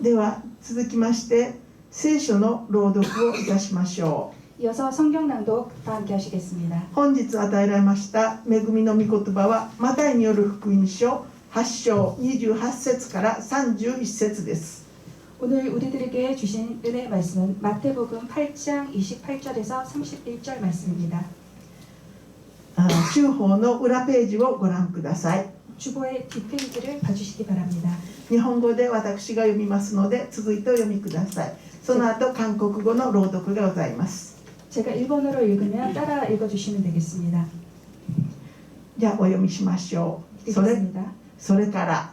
では続きまして聖書の朗読をいたしましょう。 이어서 성경 낭독 다 함께 하시겠습니다. 本日与えられました恵みの御言葉はマタイによる福音書8章28節から31節です。 오늘 우리들에게 주신 은혜의 말씀은 마태복음 8장 28절에서 31절 말씀입니다. 中法の裏ページをご覧ください。 주보의 뒷페이지를 봐주시기 바랍니다. 日本語で私が読みますので続いてお読みください。その後韓国語の朗読がございます。 제가 일본어로 읽으면 따라 읽어주시면 되겠습니다. じゃあお読みしましょう。 읽겠습니다. それから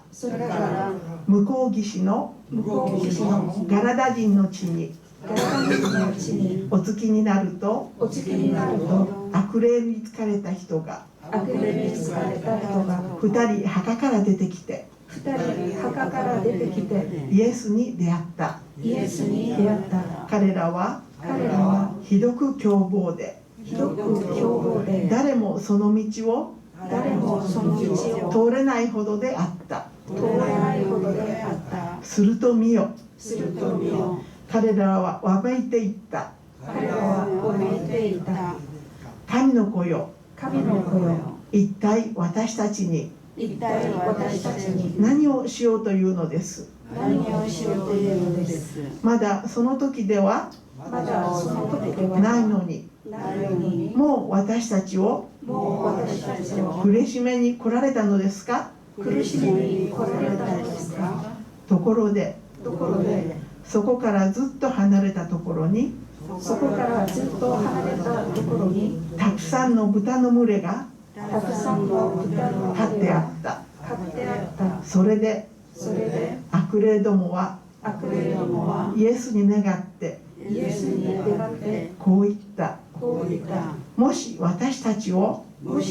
向こう岸のガラダ人の地にお着きになると悪霊に疲れた人が2人墓から出てきてイエスに出会った。彼らはひどく凶暴で誰もその道を通れないほどであった。すると見よ、彼らはわめいていった。神の子よ、一体私たちに何をしようというのです。まだその時ではないのに、もう私たちを苦しめに来られたのですか。ところでそこからずっと離れたところにたくさんの豚の群れが張ってあった。それで悪霊どもはイエスに願ってこう言った。もし私たちを追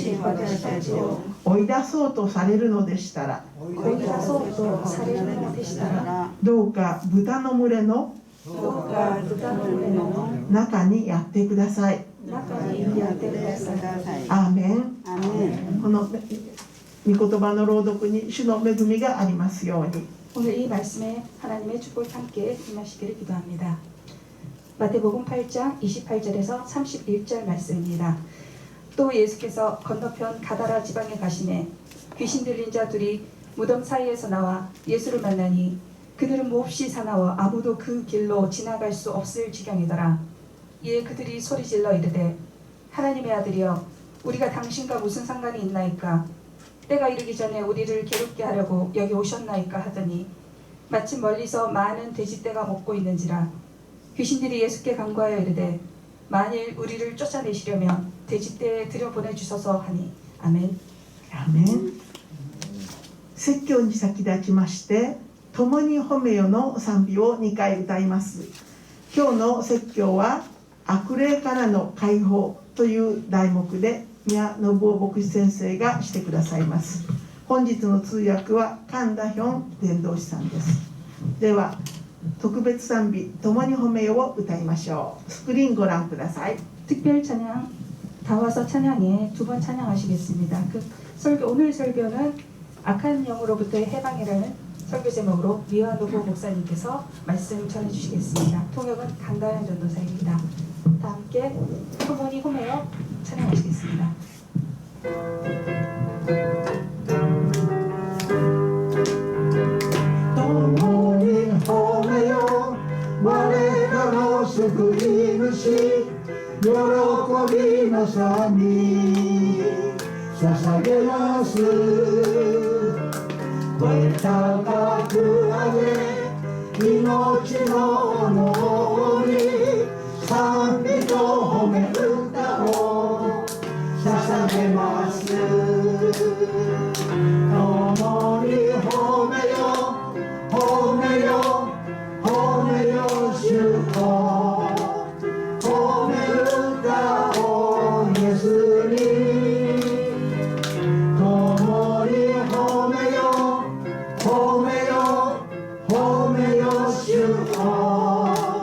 い出そうとされるのでしたら、どうか豚の群れの中にやってください。アーメン。この御言葉の朗読に主の恵みがありますように。 오늘 이 말씀에 하나님의 축복이 함께 임하시기를 기도합니다. 마태복음 8장 28절에서 31절 말씀입니다. 또 예수께서 건너편 가다라 지방에 가시매 귀신 들린 자 둘이 무덤 사이에서 나와 예수를 만나니 그들은 몹시 사나워 아무도 그 길로 지나갈 수 없을 지경이더라. 이에 그들이 소리질러 이르되 하나님의 아들이여 우리가 당신과 무슨 상관이 있나이까. 때가 이르기 전에 우리를 괴롭게 하려고 여기 오셨나이까 하더니 마침 멀리서 많은 돼지떼가 먹고 있는지라. 귀신들이 예수께 간구하여 이르되 만일 우리를 쫓아내시려면 돼지떼에 들여보내주소서 하니. 아멘. アーメン。説教に先立ちまして共に褒めよの賛美を2回歌います。今日の説教は悪霊からの解放という題目で宮信夫牧師先生がしてくださいます。本日の通訳は神田ヒョン伝道師さんです。では特別賛美共に褒めよを歌いましょう。スクリーンご覧ください。 특별 찬양 다와서 찬양에 두 번 찬양하시겠습니다. 오늘 설교는 악한 영으로부터의 해방이라는 설교 제목으로 미화노부 목사님께서 말씀 전해주시겠습니다. 통역은 강다현 전도사입니다. 다 함께共に 홈에요 찬양하시겠습니다.共に褒めよ我らの救い主喜びの賛美捧げます。声高く上げ命の重み賛美と褒め歌を捧げます。共に褒めよ褒めよ褒めよ主を褒め歌をイエスに共に褒めよ褒めよ褒めよ主を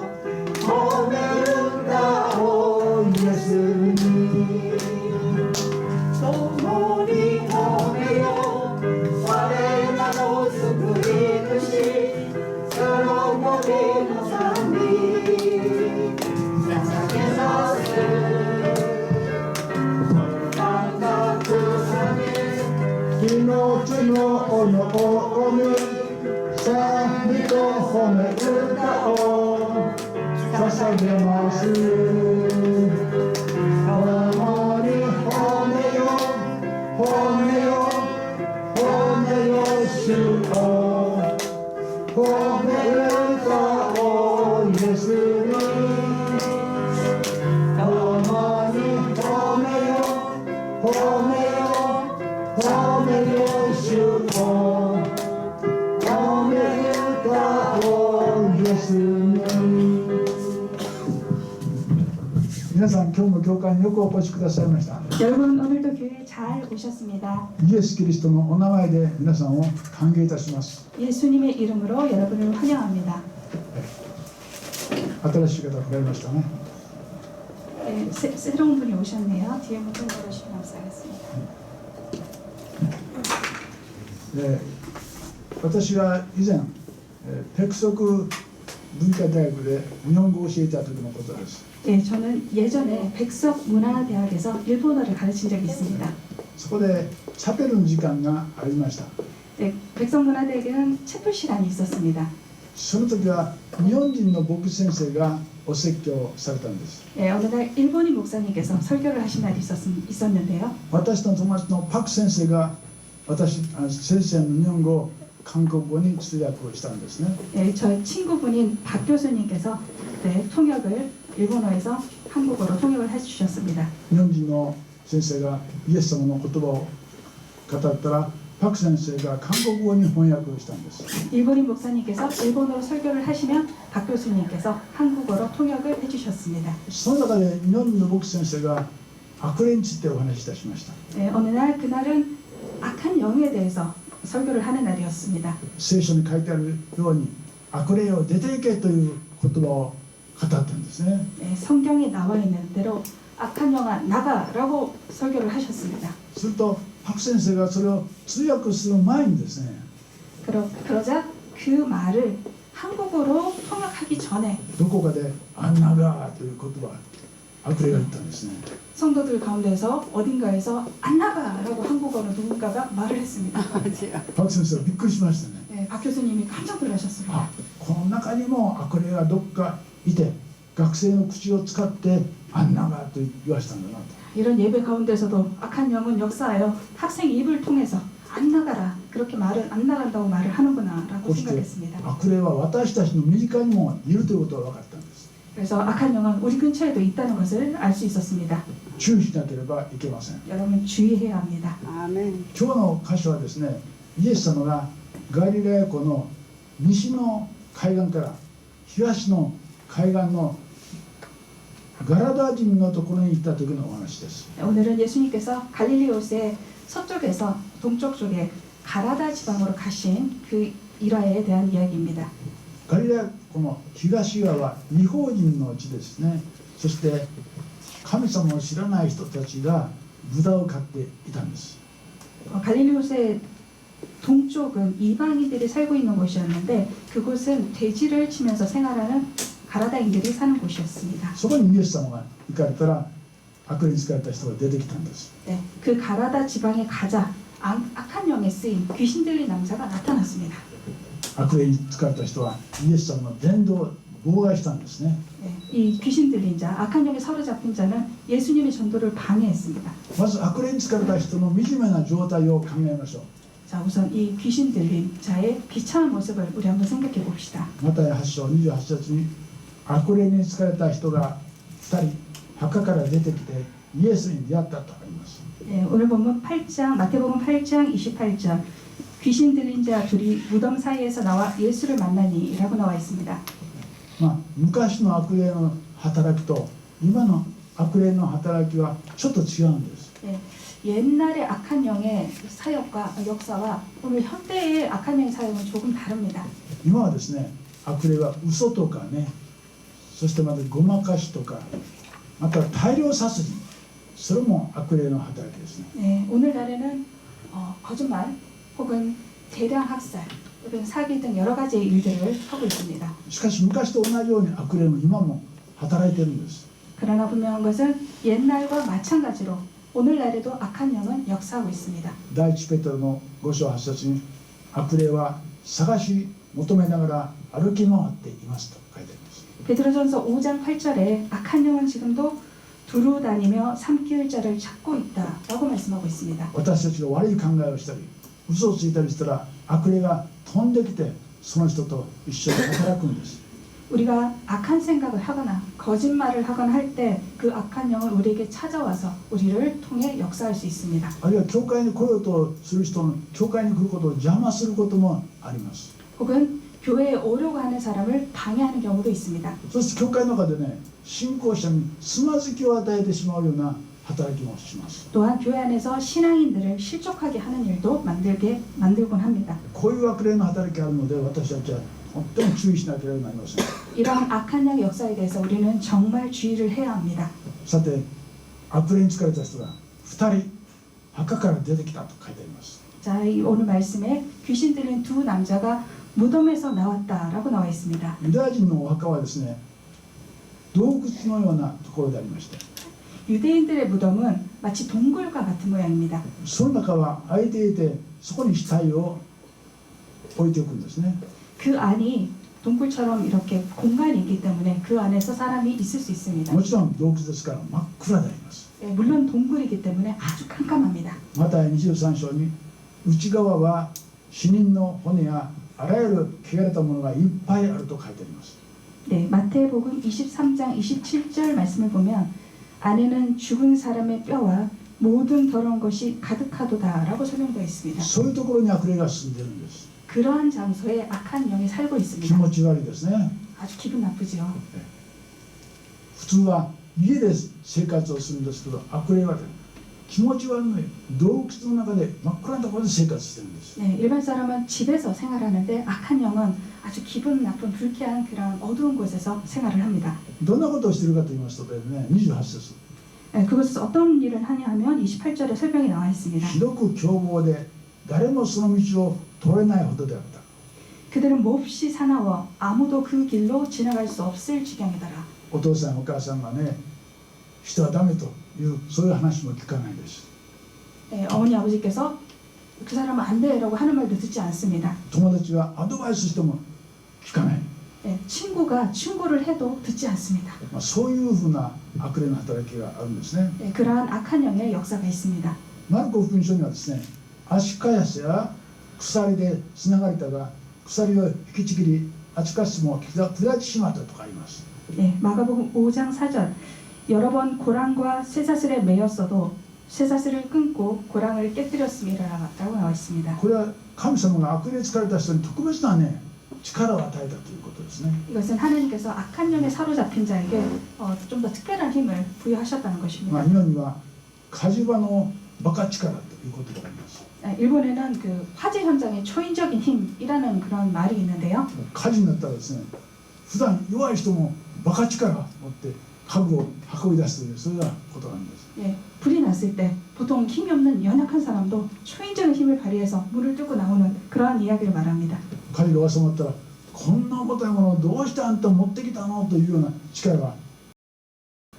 褒め歌を捧げます。共に褒めよ褒めよ褒めよ主を褒め歌をイエスに共に褒めよ褒めよ褒めよ主を褒め歌をイエスに。皆さん今日も教会によくお越しくださいました。 여러분 오늘도 교회에 잘 오셨습니다. イエス・キリストのお名前で皆さんを歓迎いたします。 예수님의 이름으로 여러분을 환영합니다. 新しい方が来られましたね。 네, 새로운 분이 오셨네요. 뒤에 문좀 열어주시면 감사하겠습니다. 私は以前、ペクソク文化大学で日本語を教えた時のことです。 네, 저는 예전에 백석문화대학에서 일본어를 가르친 적이 있습니다. そこでチャペルの時間がありました。 네, 백석문화대학에는 채플 시간이 있었습니다. その時は日本人の牧師先生がお説教されたんです。 네, 어느 날 일본인 목사님께서 설교를 하신 날이 있었는데요. 私の友達のパク先生が先生の日本語を韓国語に通訳をしたんですね。 네, 저희 친구분인 박 교수님께서 네, 통역을 일본어에서 한국어로 통역을 해주셨습니다. 日本人の先生がイエス様の言葉を語ったらパク先生が韓国語に翻訳をしたんです。 일본인 목사님께서 일본어로 설교를 하시면 박 교수님께서 한국어로 통역을 해주셨습니다. その中で日本人の牧師先生が悪霊についてお話しいたしました。 네, 어느 날 그날은 악한 영에 대해서 설교를 하는 날이었습니다. 聖書に書いてあるように悪霊を出ていけという言葉を語ったんですね。 네, 성경에 나와 있는 대로 악한 영아 나가라고 설교를 하셨습니다. するとパク先生がそれを通訳する前にですね、 그러자 그 말을 한국어로 통역하기 전에 どこかでアンナガーという言葉悪霊が言ったんですね。 성도들 가운데서 어딘가에서 안 나가라고 한국어로 누군가가 말을 했습니다. パク先生はびっくりしましたね。 네, 박 교수님이 깜짝 놀라셨습니다. あ、この中にも悪霊がどっかいて学生の口を使ってアンナガーと言わしたんだなと。 이런 예배 가운데서도 악한 영은 역사하여 학생 입을 통해서 안 나가라 그렇게 말은 안 나간다고 말을 하는구나라고 こうして 생각했습니다. 悪霊は私たちの身近にもいるということが分かったんです。 그래서 악한 영은 우리 근처에도 있다는 것을 알 수 있었습니다. 注意しなければいけません。 여러분 주의해야 합니다. 今日の箇所はですね、イエス様がガリラヤ湖の西の海岸から東の海岸のガラダ人のところに行った時のお話です。 오늘은 예수님께서 갈릴리호수의 서쪽에서 동쪽 쪽에 가라다 지방으로 가신 그 일화에 대한 이야기입니다. ガリラヤ湖の東側は異邦人の地ですね。そして神様を知らない人たちが豚を飼っていたんです。 갈릴리호수의 동쪽은 이방인들이 살고 있는 곳이었는데 그곳은 돼지를 치면서 생활하는 가라다인들이 사는 곳이었습니다. そこにイエス様が行かれたら悪霊に疲れた人が出てきたんです。 네, 그 가라다 지방에 가자 악한 영에 쓰인 귀신 들린 남자가 나타났습니다. 悪霊に疲れた人はイエス様の伝道を妨害したんですね。 네, 이 귀신 들린 자, 악한 영에 사로잡힌 자는 예수님의 전도를 방해했습니다. まず悪霊に疲れた人の惨めな状態を考えましょう。 자, 우선 이 귀신 들린 자의 비참한 모습을 우리 한번 생각해 봅시다. マタイ8章28節に悪霊に疲れた人が2人墓から出てきてイエスに出会ったとあります。 네, 오늘 본문 8장, 마태복음 8장 28절 귀신 들린 자 둘이 무덤 사이에서 나와 예수를 만나니라고 나와 있습니다. 昔の悪霊の働きと今の悪霊の働きはちょっと違うんです。 네, 옛날의 악한 영의 사역과 역사와 오늘 현대의 악한 영의 사역은 조금 다릅니다. 今はですね、悪霊は嘘とかね、そしてまたごまかしとか、また大量殺人、それも悪霊の働きですね。 네, 오늘날에는 거짓말 혹은 대량 학살 혹은 사기 등 여러 가지의 일들을 하고 있습니다. しかし昔と同じように悪霊も今も働いているんです。 그러나 분명한 것은 옛날과 마찬가지로 오늘날에도 악한 영은 역사하고 있습니다. 第一ペテロの5章8節に悪霊は探し求めながら歩き回っていますと書いてあります。 베드로전서 5장 8절에 악한 영은 지금도 두루 다니며 삼킬 자를 찾고 있다라고 말씀하고 있습니다. 私たちが悪い考えをしたり嘘をついたりしたら悪霊が飛んできてその人と一緒に働くんです。 우리가 악한 생각을 하거나 거짓말을 하거나 할 때 그 악한 영은 우리에게 찾아와서 우리를 통해 역사할 수 있습니다. あるいは教会に来ようとする人の教会に来ることを邪魔することもあります。 혹은 교회에 오려고 하는 사람을 방해하는 경우도 있습니다. そして教会の中でね、信仰者につまずきを与えてしまうような働きもします。 또한 교회 안에서 신앙인들을 실족하게 하는 일도 만들곤 합니다. こういう悪霊の働きがあるので私たちは本当に注意しなければなりません。 이러한 악한 영의 역사에 대해서 우리는 정말 주의를 해야 합니다. さて、悪霊に疲れた人が2人墓から出てきたと書いてあります。 자, 이 오늘 말씀에 귀신 들린 두 남자가 무덤에서 나왔다라고 나와 있습니다. ユダヤ人のお墓はですね、洞窟のようなところでありまして、 유대인들의 무덤은 마치 동굴과 같은 모양입니다. その中は空いていてそこに死体を置いておくんですね。 그 안이 동굴처럼 이렇게 공간이 있기 때문에 그 안에서 사람이 있을 수 있습니다. もちろん洞窟ですから真っ暗であります。 예, 물론 동굴이기 때문에 아주 깜깜합니다. マタイ23章に内側は死人の骨やあらゆる汚れたものがいっぱいあると書いてあります。 네, 마태복음 23장 27절 말씀을 보면 안에는 죽은 사람의 뼈와 모든 더러운 것이 가득하도다라고 설명되어 있습니다. そういうところに悪霊が住んでいるんです。 그러한 장소에 악한 영이 살고 気 있습니다. 持ち悪いですね。 아주 기분 나쁘죠. 普通は家で生活をするんですけど、悪霊は気持ち悪い洞窟の中で真っ暗なところで生活してるんです。 네, 일반 사람은 집에서 생활하는데 악한 영은 아주 기분 나쁜 불쾌한 그런 어두운 곳에서 생활을 합니다. どんなことをしているかと言いますとですね、28節。 네, 그것은 어떤 일을 하냐 하면 28절에 설명이 나와 있습니다. ひどく凶暴で誰もその道を通れないほどであった。 그들은 몹시 사나워 아무도 그 길로 지나갈 수 없을 지경이더라. お父さんお母さんがね、人はダメというそういう話も聞かないです。 네, 어머니 아버지께서 그 사람은 안 돼라고 하는 말도 듣지 않습니다. 友達がアドバイスしても聞かない。 네, 친구가 충고를 해도 듣지 않습니다. そういうふうな悪霊の働きがあるんですね。 네, 그러한 악한 영의 역사가 있습니다. マルコ福音書にはですね、足かやせや鎖でつながれたが鎖を引きちぎり足かしも砕いてしまったとかあります。 네, 마가복음 5장 4절 여러 번 고랑과 쇠사슬에 매였어도 쇠사슬을 끊고 고랑을 깨뜨렸음이라고 나와 있습니다. これは神様が悪霊に疲れた人に特別なね力を与えたということですね。 이것은 하나님께서 악한 영에 사로잡힌 자에게 좀 더 특별한 힘을 부여하셨다는 ま 것입니다. あ日本には火事場のバカ力ということがあります。 일본에는 그 화재 현장의 초인적인 힘이라는 그런 말이 있는데요. 火事になったらですね、普段弱い人もバカ力を持って家具を運び出すというそういうようなことなんです。 예, 불이 났을 때 보통 힘이 없는 연약한 사람도 초인적인 힘을 발휘해서 문을 뚫고 나오는 그러한 이야기를 말합니다. 火事が収まったらこんな重たいものをどうしてあんた持ってきたのというような力が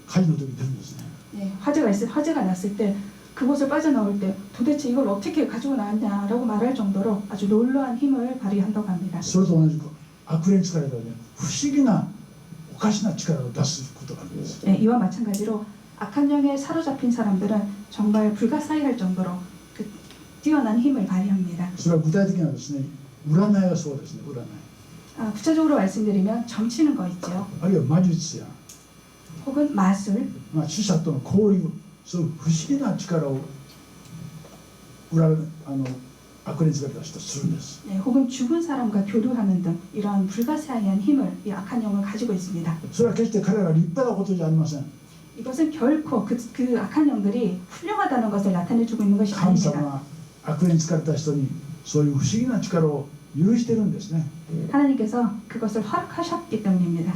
火事の時に出るんですね。 예, 화재가 났을 때 그곳을 빠져나올 때 도대체 이걸 어떻게 가지고 나왔냐라고 말할 정도로 아주 놀라운 힘을 발휘한다고 합니다. それと同じく悪霊に疲れたらね、不思議なおかしな力を出すことがあるんです。 예, 이와 마찬가지로 악한 영에 사로잡힌 사람들은 정말 불가사의할 정도로 그 뛰어난 힘을 발휘합니다. それは具体的にはですね、占いはそうですね、占い。 구체적으로 말씀드리면 점치는 거 있죠. あるいは魔術や、 혹은 마술, 死者との交流、そういう不思議な力を悪霊に疲れた人はするんです。 네, 혹은 죽은 사람과 교류하는 등 이러한 불가사의한 힘을 이 악한 영은 가지고 있습니다. それは決して彼らが立派なことじゃありません。 이것은 결코 그 악한 영들이 훌륭하다는 것을 나타내주고 있는 것이 神様 아닙니다. は悪霊に疲れた人にそういう不思議な力を許してるんですね。 하나님께서 그것을 허락하셨기 때문입니다.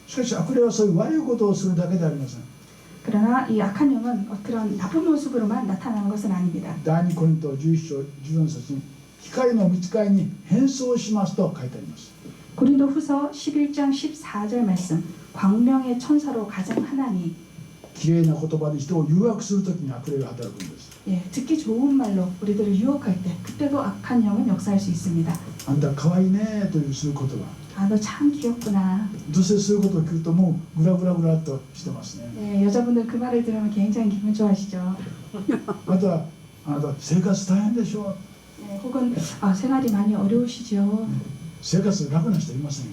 しかし悪霊はそういう悪いことをするだけではありません。 그러나 이 악한 영은 그런 나쁜 모습으로만 나타나는 것은 아닙니다. 第2コリント11章14節に光の御使いに変装しますと書いてあります。 고린도후서 11장 14절 말씀 광명의 천사로 가장하나니 きれいな言葉で人を誘惑するときに悪霊が働くんです。 예, 듣기 좋은 말로 우리들을 유혹할 때 그때도 악한 영은 역사할 수 있습니다. あんた可愛いねというそういう言葉、 아, 너 참 귀엽구나. 女性そういうことを聞くともうグラグラグラっとしてますね。 네, 여자분들 그 말을 들으면 굉장히 기분 좋아하시죠. またあなた生活大変でしょ、 네, 혹은 아, 생활이 많이 어려우시죠. 生活楽な人いませんよ。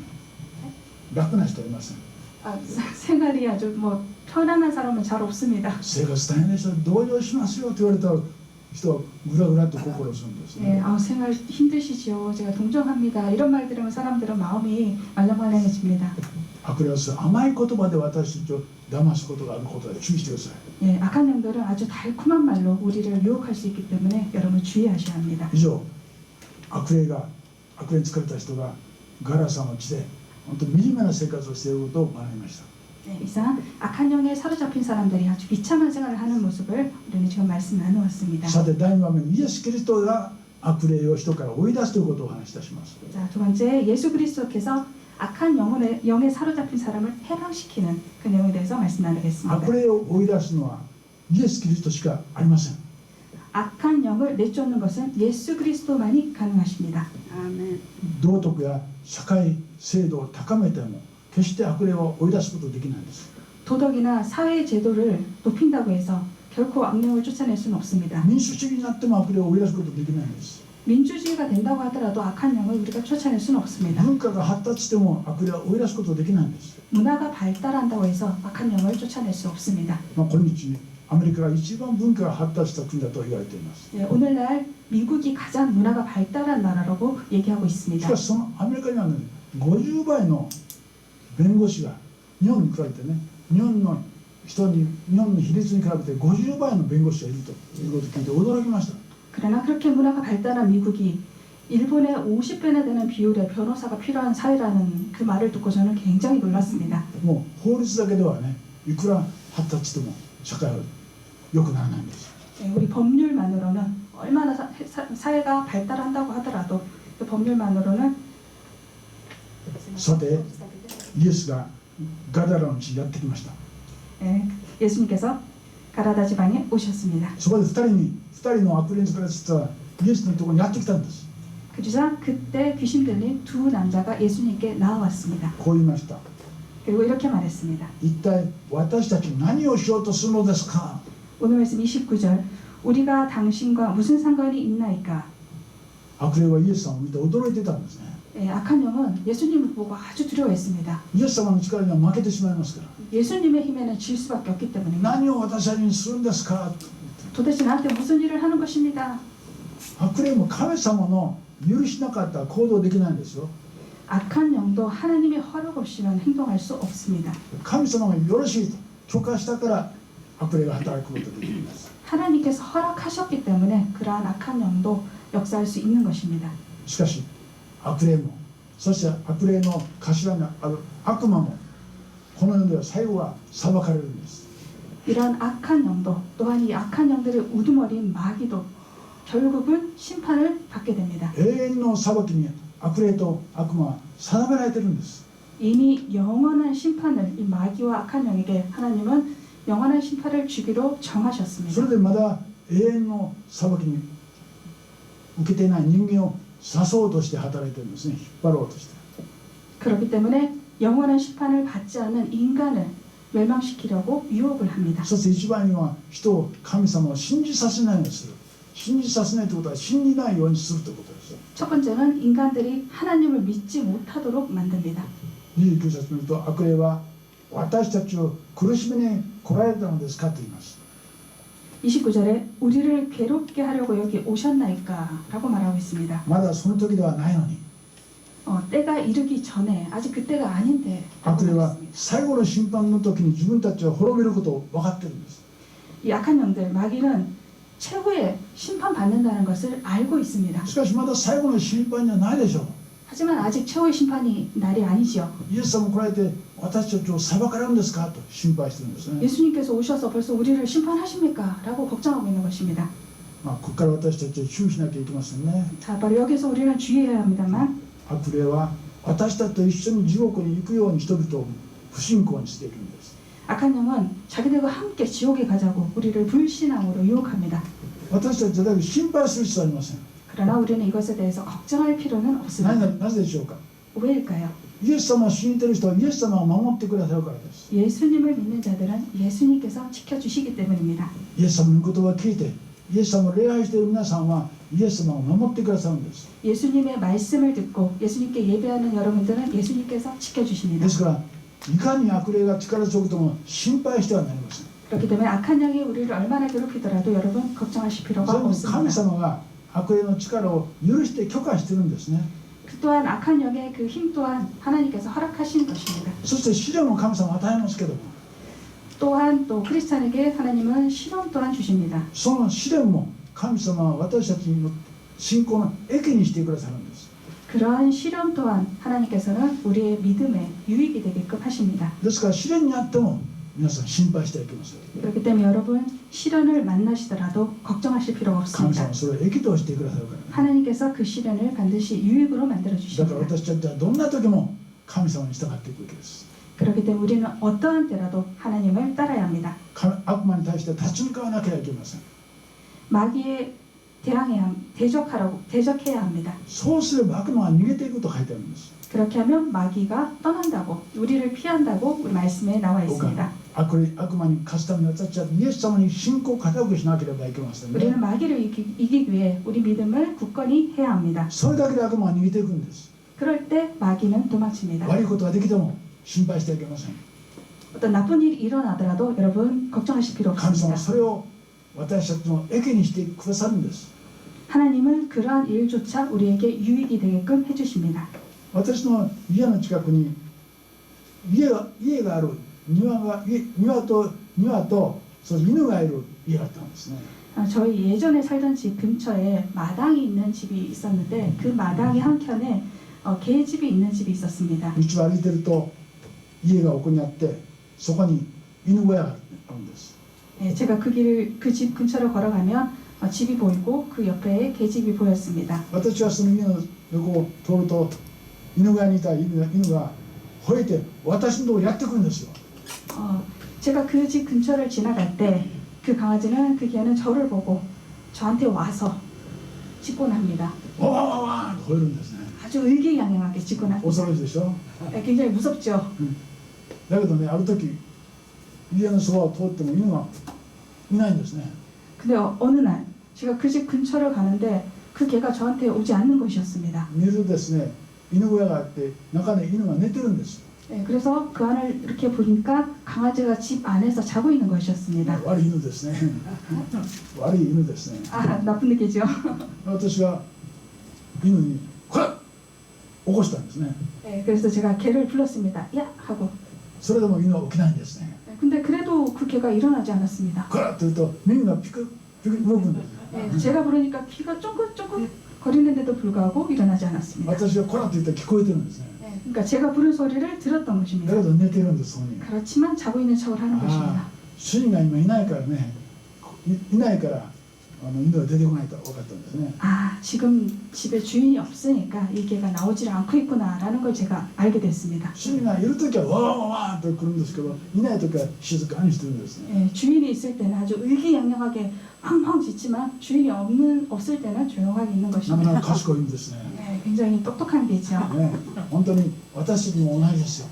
楽な人いません。 아, 생활이 아주 뭐 편안한 사람은 잘 없습니다. 生活大変でしょ、同情しますよと言われた人はグラグラと心をするんです 네, ね。 아, 생활 힘드시죠. 제가 동정합니다. 이런 말 들으면 사람들은 마음이 말랑말랑해집니다. 悪霊は甘い言葉で私たちを騙すことがあることで注意してください。 네, 악한 영들은 아주 달콤한 말로 우리를 유혹할 수 있기 때문에 여러분 주의하셔야 합니다. 以上、悪霊に疲れた人がガラさんの地で本当に惨めな生活をしていることを学びました。 네, 이상 악한 영에 사로잡힌 사람들이 아주 비참한 생활을 하는 모습을 우리는 지금 말씀 나누었습니다. さて第2番目にイエス・キリストが悪霊を人から追い出すということをお話しいたします。 자, 두 번째, 예수 그리스도께서 악한 영에 사로잡힌 사람을 해방시키는 그 내용에 대해서 말씀 나누겠습니다. 悪霊を追い出すのはイエス・キリストしかありません。 악한 영을 내쫓는 것은 예수 그리스도만이 가능하십니다. 아멘. 道徳や社会制度を高めても決して悪霊を追い出すことができないんです。 도덕이나 사회 제도를 높인다고 해서 결코 악령을 쫓아낼 수는 없습니다. 民主主義になっても悪霊を追い出すことができないんです。 민주주의가 된다고 하더라도 악한 영을 우리가 쫓아낼 수는 없습니다. 文化が発達しても悪霊を追い出すことができないんです。 문화가 발달한다고 해서 악한 영을 쫓아낼 수 없습니다. 今日アメリカが一番文化が発達した国だと言われています。 네, 오늘날 미국이 가장 문화가 발달한 나라라고 얘기하고 し 있습니다. かしそのアメリカにはね、50倍の弁護士が日本に比べてね、日本の比率に比べて50倍の弁護士がいるということを聞いて驚きました。 그러나 그렇게 문화가 발달한 미국이 일본의 50배나 되는 비율의 변호사가 필요한 사회라는 그 말을 듣고 저는 굉장히 놀랐습니다. もう法律だけではね、いくら発達しても社会は良くならないんです。 네, 우리 법률만으로는 얼마나 사회가 발달한다고 하더라도 그 법률만으로는 さて、イエスがガダラの地にやってきました。 네, 예수님께서 가라다 지방에 오셨습니다. そこで2人の悪霊に疲れてたイエスのところにやってきたんです。 그러자 그때 귀신 들린 두 남자가 예수님께 나와왔습니다. こう言いました。 그리고 이렇게 말했습니다. 一体私たちに何をしようとするのですか。 오늘 말씀 29절 우리가 당신과 무슨 상관이 있나이까. 悪霊はイエス様を見て驚いてたんですね。 네, 악한 영은 예수님을 보고 아주 두려워했습니다. イエス様の力には負けてしまいますから。 예수님의 힘에는 질 수밖에 없기 때문입니다. 何を私たちにするんですか。 도대체 나한테 무슨 일을 하는 것입니다. 悪霊も神様の許しなかったら行動できないんですよ。 악한 영도 하나님의 허락 없이는 행동할 수 없습니다. 神様がよろしいと許可したから悪霊が働くことができます。 하나님께서 허락하셨기 때문에 그러한 악한 영도 역사할 수 있는 것입니다. しかし悪霊も、そして悪霊の頭にある悪魔もこの世では最後は裁かれるんです。 이러한 악한 영도 또한 이 악한 영들의 우두머리인 마귀도 결국은 심판을 받게 됩니다. 永遠の裁きに悪霊と悪魔は定められてるんです。 이미 영원한 심판을 이 마귀와 악한 영에게 하나님은 영원한 심판을 주기로 そ 정하셨습니다. れでまだ永遠の裁きに受けていない人間を誘そうとして働いてるんですね。引っ張ろうとして。 그렇기 때문에 영원한 심판을 받지 않는 인간을 멸망시키려고 유혹을 합니다. そして一番には人を神様を信じさせないようにする。信じさせないということは信じないようにするということですよ。 첫 번째는 인간들이 하나님을 믿지 못하도록 만듭니다. 29節見ると悪霊は私たちを苦しみに来られたのですかと言います。 29절에 우리를 괴롭게 하려고 여기 오셨나이까 라고 말하고 있습니다. まだその時ではないのに。 때가 이르기 전에 아직 그때가 아닌데 라고 悪霊は 말했습니다. 最後の審判の時に自分たちを滅びることを分かってるんです。 이 악한 영들 마귀는 최후의 심판받는다는 것을 알고 있습니다. しかしまだ最後の審判じゃないでしょう。 하지만 아직 최후의 심판이 날이 아니죠. イエス様来られて私たちを裁かれるんですかと心配してるんですね。 예수님께서 오셔서 벌써 우리를 심판하십니까? 라고 걱정하고 있는 것입니다. ここから私たちは注意しなきゃいけませんね。 자, 바로 여기서 우리는 주의해야 합니다만 悪霊は私たちと一緒に地獄に行くように人々を不信仰にしているんです。 악한 영은 자기들과 함께 지옥에 가자고 우리를 불신앙으로 유혹합니다. 私たちだけ心配する必要はありません。 그러나 우리는 이것에 대해서 걱정할 필요는 な 없습니다. なぜでしょうか。 왜일까요? イエス様を信じている人はイエス様を守ってくださるからです。 예수님을 믿는 자들은 예수님께서 지켜주시기 때문입니다. イエス様の言葉を聞いてイエス様を礼拝している皆さんはイエス様を守ってくださるんです。 예수님의 말씀을 듣고 예수님께 예배하는 여러분들은 예수님께서 지켜주십니다. ですからいかに悪霊が力強くとも心配してはなりません。 그렇기 때문에 악한 영이 우리를 얼마나 괴롭히더라도 여러분 걱정하실 필요가 それも神 없습니다. 様が悪霊の力を許して許可してるんですね。 그 또한 악한 영의 그 힘 또한 하나님께서 허락하신 것입니다. そして試練も神様は与えますけども 또한 또 크리스찬에게 하나님은 시험 또한 주십니다. その試練も神様は私たちの信仰の益にしてくださるんです。 그러한 시련 또한 하나님께서는 우리의 믿음에 유익이 되게끔 하십니다. ですから試練にあっても皆さん心配してはいけません。 그렇기 때문에 여러분 시련을 만나시더라도 걱정하실 필요가 神様 없습니다. はそれを益としてくださるからね。 하나님께서 그 시련을 반드시 유익으로 만들어 だから 주십니다. 私たちはどんな時も神様に従っていくわけです。 그렇기 때문에 우리는 어떠한 때라도 하나님을 따라야 합니다. 悪魔に対して立ち向かわなければいけません。 마귀에 대적해야 합니다. そうすれば悪魔は逃げていくと書いてあるんです。 그렇게 하면 마귀가 떠난다고 우리를 피한다고 우리 말씀에 나와 있습니다. 悪魔に勝つために私たちはイエス様に信仰を固くしなければいけませんね。 우리는 마귀를 이기기 위해 우리 믿음을 굳건히 해야 합니다. それだけで悪魔は逃げていくんです。 그럴 때 마귀는 도망칩니다. 悪いことができても心配してはいけません。 어떤 나쁜 일이 일어나더라도 여러분 걱정하실 필요 神様 없습니다. はそれを私たちの益にしてくださるんです。 하나님은 그러한 일조차 우리에게 유익이 되게끔 해주십니다. 私の家の近くに家がある庭とその犬がいる家があったんですね。 저희 예전에 살던 집 근처에 마당이 있는 집이 있었는데 그 마당의 한켠에 개집이 있는 집이 있었습니다. 道を歩いてると家が奥にあってそこに犬小屋があるんです。 제가 그 집 근처를 걸어가면 집이 보이고 그 옆에 개집이 보였습니다. 私はその家の横を通ると犬小屋にいた犬が吠えて私のところにやってくるんですよ。 제가 그 집 근처를 지나갈 때 그 강아지는 그 개는 저를 보고 저한테 와서 짖곤 합니다. わわわわと吠えるんですね。 아주 의기양양하게 짖곤 합니다. 恐ろしいでしょ。 굉장히 무섭죠. だけどねある時家のそばを通っても犬がいないんですね。 근데 어느 날 제가 그 집 근처를 가는데 그 개가 저한테 오지 않는 것이었습니다. 見るとですね犬小屋があって中で犬が寝てるんです。 그래서 그 안을 이렇게 보니까 강아지가 집 안에서 자고 있는 것이었습니다. 悪い犬ですね。悪い犬ですね。 나쁜 개죠. 私が犬にこれ起こしたんですね。 그래서 제가 개를 불렀습니다. 야! 하고. それでも犬は起きないんですね。 근데 그래도 그 개가 일어나지 않았습니다. これって言うと耳がピクピク動くんです。 제가 부르니까 귀가 쫑긋쫑긋 거리는데도 불구하고 일어나지 않았습니다. 私がこらって言ったら聞こえてるんですね。 그러니까 제가 부른 소리를 들었던 だ 것입니다. けど寝てるんですそこに。 그렇지만 자고 있는 척을 하는 것입니다. 主人が今いないからねいないから犬が出てこないと分かったんですね。 지금 집에 주인이 없으니까 이 개가 나오질 않고 있구나라는 걸 제가 알게 됐습니다. 主人がいる時はわわわわと来るんですけどいない時は静かにしてるんですね。 주인이 있을 때는 아주 의기양양하게 황황 짖지만 주인이 없을 때는 조용하게 있는 なかな 것입니다. か賢いんですね。 굉장히 똑똑한 개죠. ね本当に私も同じですよ。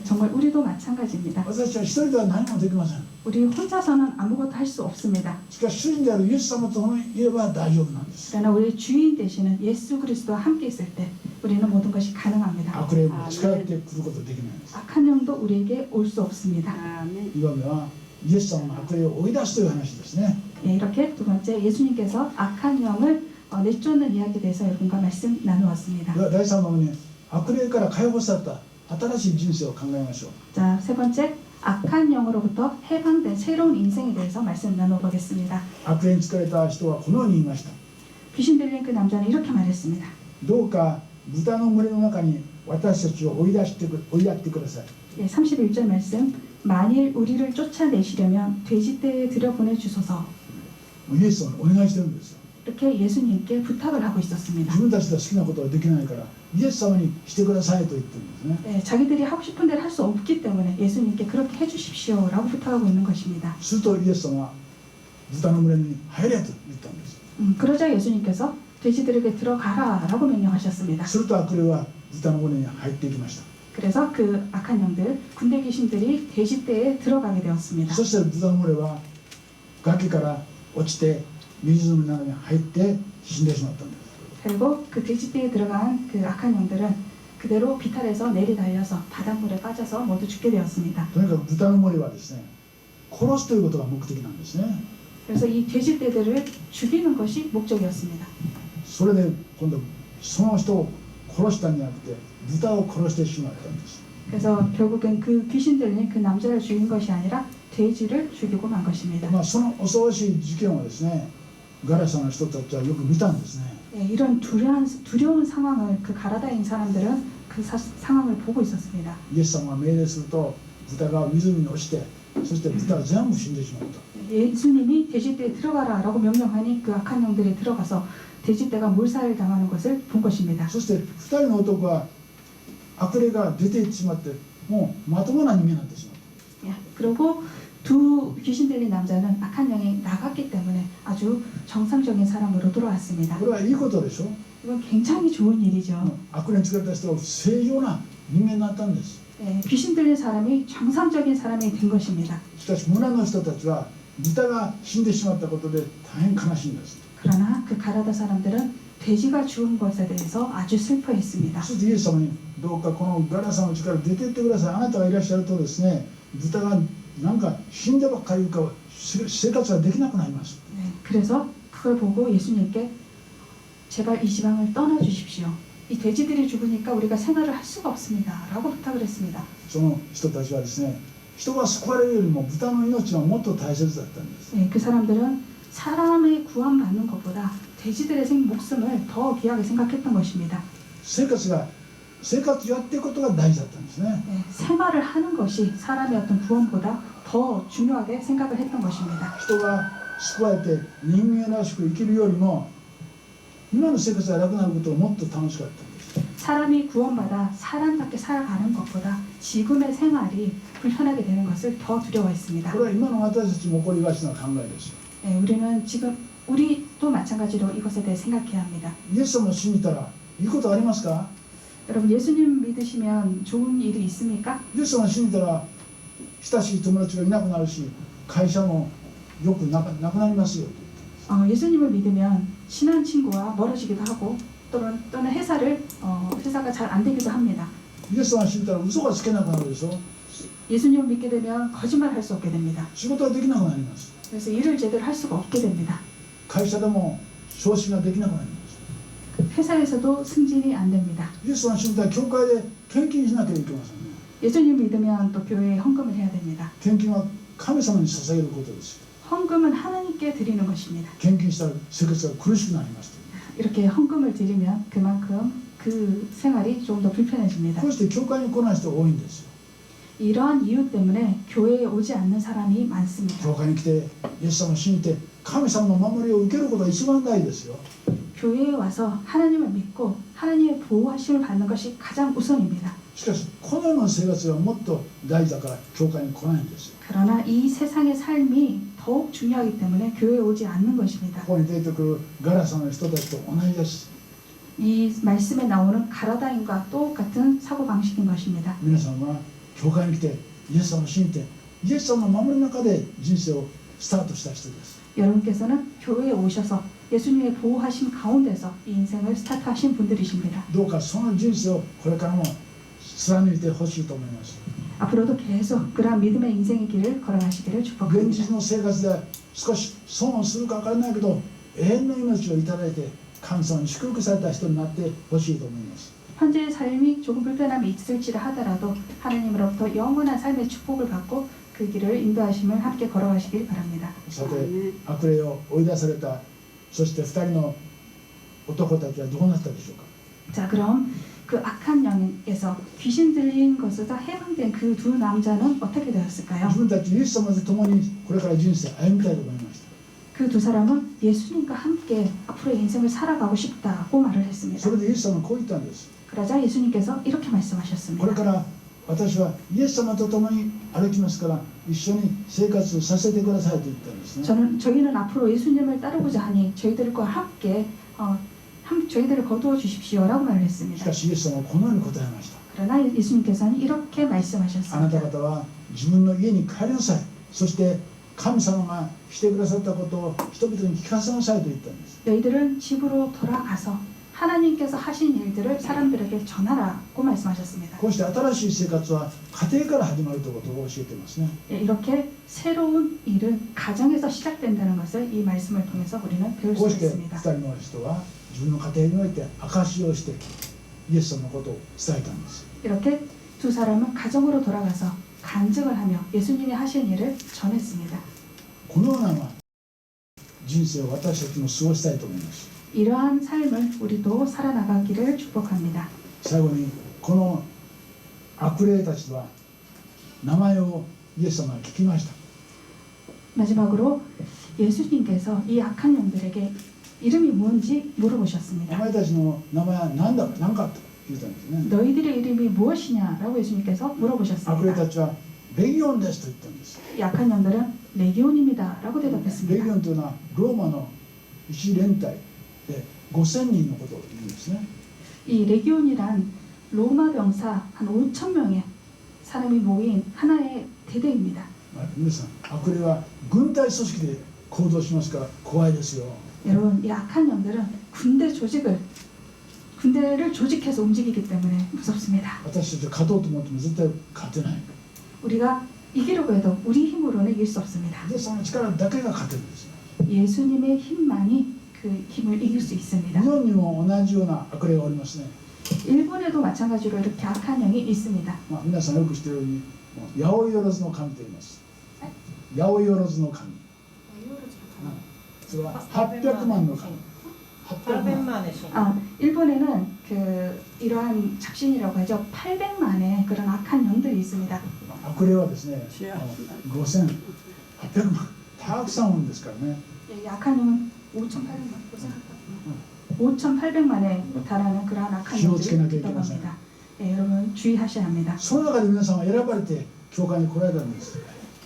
정말 우리도 마찬가지입니다. 私は一人では何もできません。 우리 혼자서는 아무것도 할 수 없습니다. しかし主人であるイエス様といれば大丈夫なんです。 그러나 우리 주인 되시는 예수 그리스도와 함께 있을 때 우리는 모든 것이 가능합니다. 悪霊も近寄ってくることできないんです。 악한 영도 우리에게 올 수 없습니다. 2番目はイエス様の悪霊を追い出すという話ですね。 이렇게 두 번째 예수님께서 악한 영을 내쫓는 이야기에 대해서 여러분과 말씀 나누었습니다. では第3番目に悪霊から解放された新しい人生を考えましょう。 자, 세 번째 악한 영으로부터 해방된 새로운 인생에 대해서 말씀 나눠보겠습니다. 悪霊に疲れた人はこのように言いました。 귀신 들린 그 남자는 이렇게 말했습니다. どうか豚の群れの中に私たちを追いやってください。 31절 말씀. 만일 우리를 쫓아내시려면 돼지떼에 들여보내주소서. イエス様にお願いしてるんですよ。 이렇게 예수님께 부탁을 하고 있었습니다. 自分たちでは好きなことができないからイエス様にしてくださいと言ってるんですね。 자기들이 하고 싶은 대로 할 수 없기 때문에 예수님께 그렇게 해주십시오라고 부탁하고 있는 것입니다. するとイエス様は豚の群れに入れと言ったんです。 그러자 예수님께서 돼지들에게 들어가라라고 명령하셨습니다. すると悪霊は豚の骨に入っていきました。 그래서 그 악한 영들, 군대 귀신들이 돼지떼에 들어가게 되었습니다. そして豚の群れは崖から落ちて湖の中に入って死んでしまったんです。 그리고 그 돼지떼에 들어간 그 악한 영들은 그대로 비탈에서 내리달려서 바닷물에 빠져서 모두 죽게 되었습니다. とにかく豚の群れはですね、殺すということが目的なんですね。 그래서 이 돼지떼들을 죽이는 것이 목적이었습니다. それで今度その人を殺したんじゃなくて豚を殺してしまったんです。 그래서 결국엔 그 귀신들이 그 남자를 죽인 것이 아니라 돼지를 죽이고 만 것입니다. その恐ろしい事件をですね、ガラサの人たちはよく見たんですね。 예, 이런 두려운 상황을 그 가라다인 사람들은 그 상황을 보고 있었습니다. イエス様が命令すると豚が湖に落ちて、そして豚は全部死んでしまった。 예수님이 돼지떼에 들어가라라고 명령하니 그 악한 영들이 들어가서 돼지떼가 몰살을 당하는 것을 본 것입니다. そして2人の男は悪霊が出ていってしまってもうまともな人間になってしまった。 예, 그리고 두 귀신 들린 남자는 악한 영이 나갔기 때문에 아주 정상적인 사람으로 돌아왔습니다. これはいいことでしょ。 이건 굉장히 좋은 일이죠. 悪霊に疲れた人は正常な人間になったんです。 예, 귀신 들린 사람이 정상적인 사람이 된 것입니다. しかし村の人たちは豚が死んでしまったことで大変悲しいんです。 그러나 그 가라다 사람들은 돼지가 죽은 것에 대해서 아주 슬퍼했습니다. そしてイエス様にどうかこのガラさんの家から出てってください。あなたがいらっしゃるとですね、豚がなんか死んでばっかりいうか生活ができなくなります。 네, 그래서 그걸 보고 예수님께 제발 이 지방을 떠나 주십시오. 이 돼지들이 죽으니까 우리가 생활을 할 수가 없습니다. 라고 부탁을 했습니다. その人たちはですね、人が救われるよりも豚の命がもっと大切だったんです。 네, 그 사람들은 사람의 구원받는 것보다 돼지들의 목숨을 더 귀하게 생각했던 것입니다. 生活やっていくことが大事だったんですね。 네, 생활을 하는 것이 사람의 어떤 구원보다 더 중요하게 생각을 했던 것입니다. 人が救われて人間らしく生きるよりも今の生活が楽になることがもっと楽しかったんです。 사람이 구원받아 사람답게 살아가는 것보다 지금의 생활이 불편하게 되는 것을 더 두려워했습니다. これは今の私たちも起こりがちな考えですよ。 네, 우리는 지금 우리도 마찬가지로 이것에 대해 생각해야 합니다. イエス様を信じたらいいことありますか？ 여러분 예수님 믿으시면 좋은 일이 있습니까? イエス様を信じたら親しい友達がいなくなるし会社もよくなくなりますよ。 예수님을 믿으면 친한 친구와 멀어지기도 하고 또는 회사가 잘 안 되기도 합니다. イエス様を信じたら嘘がつけなくなるでしょ。 예수님을 믿게 되면 거짓말할 수 없게 됩니다. 仕事ができなくなります。 그래서 일을 제대로 할 수가 없게 됩니다. 会社でも昇進ができなくなります。 회사에서도 승진이 안 됩니다. イエス様を信じたら教会で献金しなきゃいけませんね。 예수님 믿으면 또 교회에 헌금을 해야 됩니다. 献金は神様に捧げることですよ。 헌금은 하나님께 드리는 것입니다. 献金したら生活が苦しくなりますと。 이렇게 헌금을 드리면 그만큼 그 생활이 좀 더 불편해집니다. こうして教会に来ない人が多いんですよ。 이러한 이유 때문에 교회에 오지 않는 사람이 많습니다. 教会に来てイエス様を信じて神様の守りを受けることが一番大事ですよ。 교회에 와서 하나님을 믿고 하나님의 보호하심을 받는 것이 가장 우선입니다. しかしこの世の生活がもっと大事だから教会に来ないんですよ。 그러나 이 세상의 삶이 더욱 중요하기 때문에 교회에 오지 않는 것입니다. ここに出てくるガラサの人たちと同じです。 이 말씀에 나오는 가라다인과 똑같은 사고방식인 것입니다. 皆さんは教会に来てイエス様を信じてイエス様の守りの中で人生をスタートした人です。 여러분께서는 교회에 오셔서 예수님의 보호하심 가운데서 이 인생을 스타트하신 분들이십니다. どうかその人生をこれからも貫いてほしいと思います。 앞으로도 계속 그러한 믿음의 인생의 길을 걸어가시기를 現 축복합니다. 実の生活で少し損をするか分からないけど永遠の命をいただいて神様に祝福された人になってほしいと思います。 현재의 삶이 조금 불편함이 있을지라 하더라도 하나님으로부터 영원한 삶의 축복을 받고 그 길을 인도하심을 함께 걸어가시길 바랍니다. さて悪霊を追い出されたそして2人の男たちはどうなったでしょうか。 자, 그럼 그 악한 영에서 귀신 들린 것에서 해방된 그 두 남자는 어떻게 되었을까요? 自分たちイエス様と共にこれから人生歩みたいと思いました。 그 두 사람은 예수님과 함께 앞으로의 인생을 살아가고 싶다고 말을 했습니다. それでイエス様はこう言ったんです。 그러자 예수님께서 이렇게 これ 말씀하셨습니다. から私はイエス様と共に歩きますから一緒に生活させてくださいと言ったんですね。 저희는 앞으로 예수님을 따르고자 하니 저희들과 함께 저희들을 거두어 주십시오라고 말을 し 했습니다. かしイエス様はこのように答えました。 그러나 예수님께서는 이렇게 あなた 말씀하셨습니다. 方は自分の家に帰りなさい。そして神様がしてくださったことを人々に聞かせなさいと言ったんです。 너희들은 집으로 돌아가서 하나님께서 하신 일들을 사람들에게 전하라고 말씀하셨습니다. こうして新しい生活は家庭から始まるということを教えていますね。 이렇게 새로운 일은 가정에서 시작된다는 것을 이 말씀을 통해서 우리는 배울 こう 수 して2 있습니다. 人の人は自分の家庭において証しをしてイエス様のことを伝えたんです。 이렇게 두 사람은 가정으로 돌아가서 간증을 하며 예수님이 하신 일을 전했습니다. このような人生を私たちも過ごしたいと思います。 이러한 삶을 우리도 살아나가기를 축복합니다. 最後にこの悪霊たちは名前をイエス様が聞きました。 마지막으로 예수님께서 이 악한 영들에게 이름이 뭔지 お 물어보셨습니다. 前たちの名前は何だか何かと言ったんですね。 너희들의 이름이 무엇이냐라고 예수님께서 悪霊 물어보셨습니다. たちはレギオンですと言ったんです。 이 악한 영들은 레기온입니다라고 レギオ 대답했습니다. ンというのはローマの一連隊で5000人のことを言うんですね。 이 레기온이란 로마 병사 한 5천 명의 사람이 모인 하나의 대대입니다. 皆さん、悪霊は軍隊組織で行動しますから怖いですよ。 여러분, 이 악한 영들은 군대를 조직해서 움직이기 때문에 무섭습니다. 私たちは勝とうと思っても絶対勝てない。 우리가 이기려고 해도 우리 힘으로는 이길 수 없습니다. で、その力だけが勝てるんですよ。 예수님의 힘만이 그 힘을 이길 수 日 있습니다. 本にも同じような悪霊がおりますね。 일본에도 마찬가지로 이렇게 악한 영이 있습니다. 皆さんよく知っているように、八百万の神と言います。八百万の神。それは800万の神。800万。 일본에는 이러한 잡신이라고 하죠. 800만의 그런 악한 영들이 있습니다. 悪霊はですね、5800万。たくさんおるんですからね。 이 악한 영은 5,800만에 달하는 그러한 악한 영들이 있다고 합니다. 예, 여러분 주의하셔야 합니다. その中で皆さんは選ばれて教会に来られたんです。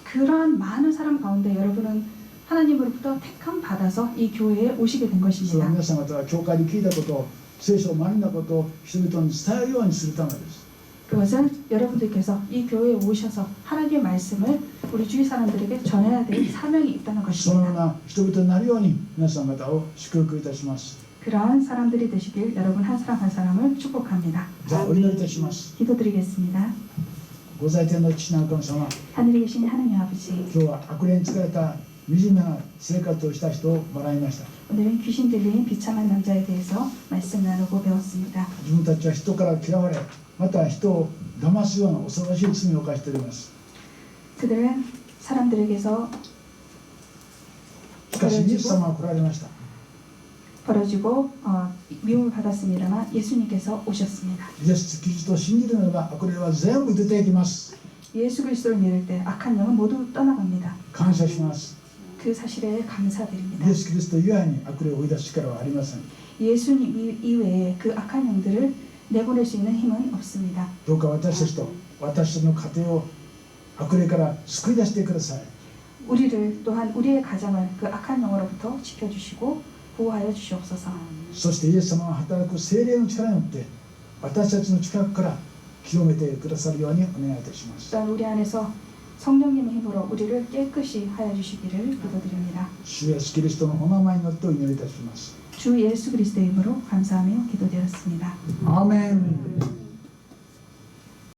그러한 많은 사람 가운데 여러분은 하나님으로부터 택함 받아서 이 교회에 오시게 된 それは 것입니다. 皆さん方が教会で聞いたことを、聖書を学んだことを人々に伝えるようにするためです。 그것은 여러분들께서 이 교회에 오셔서 하나님의 말씀을 우리 주위 사람들에게 전해야 될 사명이 있다는 そのよう 것입니다. な人々になるように皆さん方を祝福いたします。 그러한 사람들이 되시길 여러분 한 사람 한 사람을 축복합니다. じゃあお祈りいたします。 기도드리겠습니다. ご在天の父なる神様、 하늘에 계신 하나님 아버지, 今日は悪霊に疲れた惨めな生活をした人を学びました。 오늘은 귀신 들린 비참한 남자에 대해서 말씀 나누고 배웠습니다. 自分たちは人から嫌われ、また人を騙すような恐ろしい罪を犯しております。 그들은 사람들에게서 しかしイエス様は来られました。 벌어지고 미움을 받았습니다만 예수님께서 오셨습니다. イエス・キリストを信じるならば悪霊は全部出ていきます。 예수 그리스도를 믿을 때 악한 영은 모두 떠나갑니다. 感謝します。 그 사실에 감사드립니다. イエス・キリスト以外に悪霊を追い出す力はありません。 예수님 이외에 그 악한 영들을 내보낼 수 있는 힘은 없습니다. どうか私たちと私たちの家庭を悪霊から救い出してください。 우리를 또한 우리의 가정을 그 악한 영으로부터 지켜주시고 보호하여 주시옵소서. そしてイエス様が働く聖霊の力によって私たちの近くから清めてくださるようにお願いいたします。 또한 우리 안에서 성령님의 힘으로 우리를 깨끗이 하여 주시기를 기도드립니다. 主イエス・キリストのお名前によってお祈りいたします。 주 예수 그리스도의 이름으로 감사하며 기도드렸습니다. アーメン。